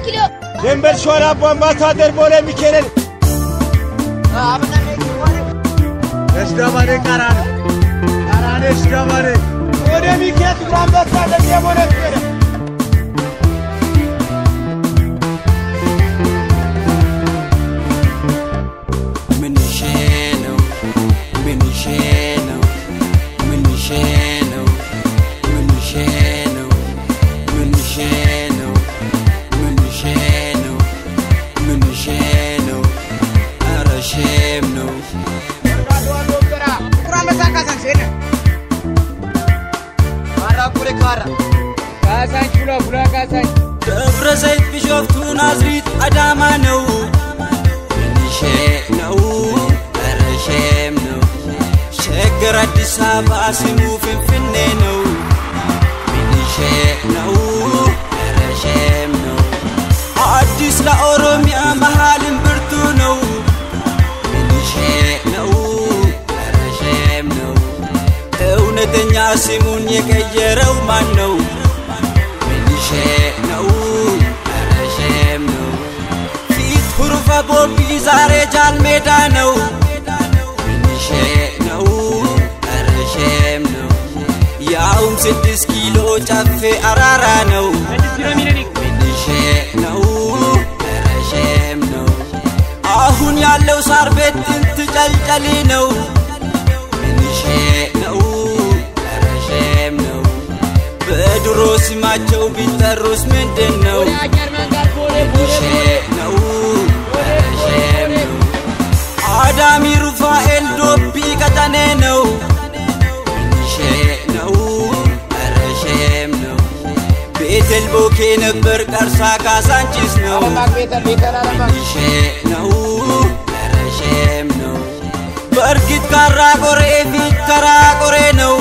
كيلو دنبر شوارع بامباسادر بوله میکنن اشتباره کران اشتباره بوله میکنن بامباسادر یه بوله میکنن دبر زيت بشوفتو نازريت أداما نو من شيء نو برشيم نو شجرة الساب أسمو في نو من شيء نو برشيم نو عديس لا أوروميا محالم برتو نو من شيء نو برشيم نو ونتنيا سيمون يكيرو ما نو شينو أرشمنو فيت حروف بوبي زاري جال ميدانو شينو أرشمنو ياوم 6 كيلو جافي أرارانو شينو أرشمنو أهون يالو صار بيت انت جلجلينو شينو أرشمنو بدروس ما جو بيتروس من دنو شينو أرشمنو آدمي رفائل دوبي كتانينو شينو أرشمنو بيت البوكي نبر كرسا كاسانجيس نو شينو أرشمنو بركت كارا كوري فيت كارا كوري نو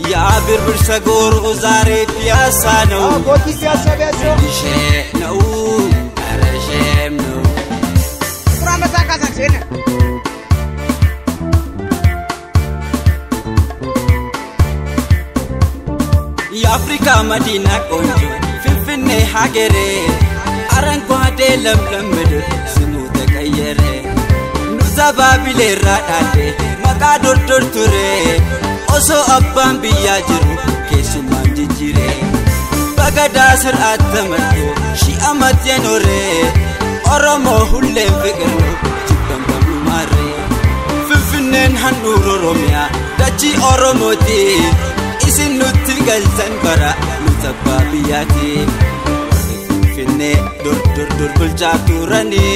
يا بربر سجور غزاري بياسانو شينو أرشمنو برامة ساكاسان سينا يا أفريقيا مدينة كونجو فيني حاجري أرنكو هدي لم مدر سنو تغيري نوزابا بلي رادادي مقادر تورتوري oso abban biya jiru kesu manji jire bagada sir atamarto shi amat yanore oromo hulle fikirno jibban babu mare fifinnen hanuru romya dachi oromoti isin nutti galsan bara nutabba biyati finne dur bulcha turani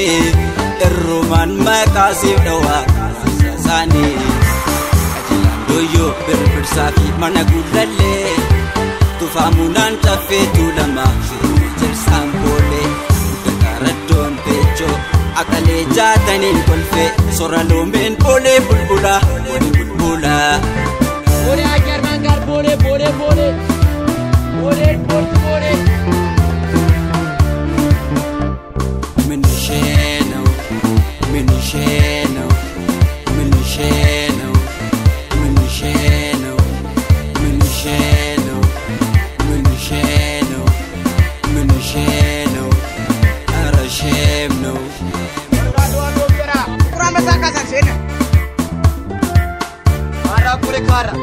erroman makasib dawa sani yo berber safi mana gulalle tu famunan tafetu lama jer sambole dakaradon pecho akale jatanin kolfe soralo men bole bulbula bulbula bole agar mangar bole bole bole bole bole min sheno min sheno min sheno أرشمنو برامة ساكاسان سينا مارا كوري كارا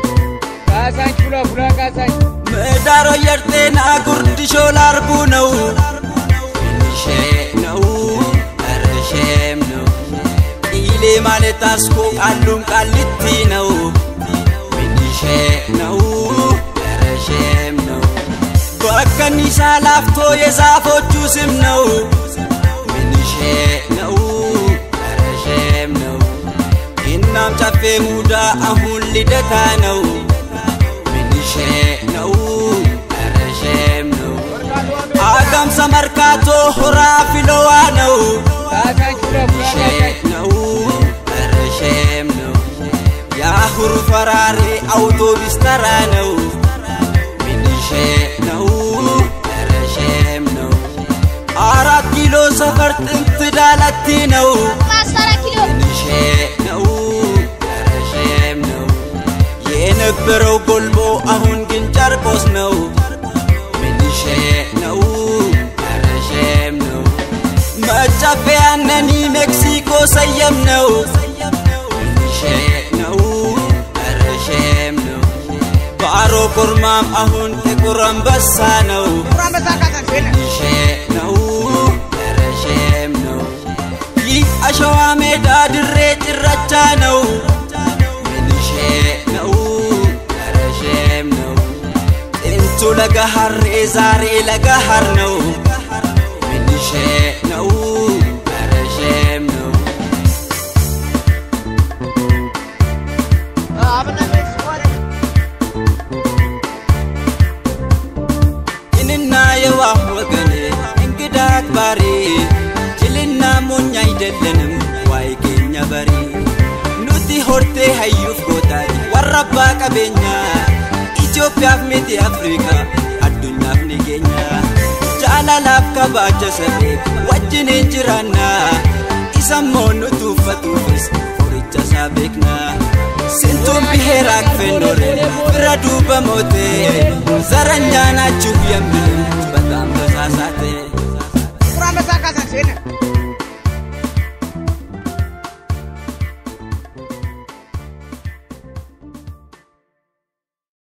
كاسان كولا كولا كاسان مدارو يرتنا قرد شولار بونو شينو أرشمنو إلي مالتاسكو قلوم قلتينو شينو أرشمنو بأكني سالافتو يزافو جوسمنو شينو أرشمنو إنام تفي مودا أهون لدتانو شينو أرشمنو آدم سمركاتو خرافي لوانو شينو أرشمنو يا حروف فراري أوتوبيس ترانو شينو أرشمنو 4 كيلو سفرت انت دالتينو 10 كيلو شينو أرشمنو የነበረው ጎልቦ አሁን ግን ጨርቆስ ነው ምንሼ ነው ረሸም ነው መጫፈያነኒ ሜክሲኮ ሰየም ነው ምንሼ ነው ረሸም ነው ባሮ ኮርማም አሁን ጥቁር አንበሳ ነው ምንሼ ነው ረሸም ነው ይህ አሸዋ ሜዳ ድሬ ጭራቻ ነው ለገሃር ዛሬ ለገሃር ነው ምንሼ ነው ረሸም ነው እንና የዋህ ወገኔ እንግዳ አክባሪ ጅልና ሞኝ አይደለንም ዋይ ኬኛ በሪ ኑቲ ሆርቴ ሀዩፍ ጎታች ወረባ ቀቤኛ ኢትዮጵያ ፍሜት አፍሪካ አዱኛፍ ንገኛ ጃላላፍ ከባጀ ሰቤ ወጅን እንጅራና ኢሰሞኑ ቱፈቱፍስ ፎሪቻ ሳቤክና ስንቱን ብሔር አክፈኖሬ ፍረዱ በሞቴ ዘረኛ ናችሁ የሚል በጣም ተሳሳቴ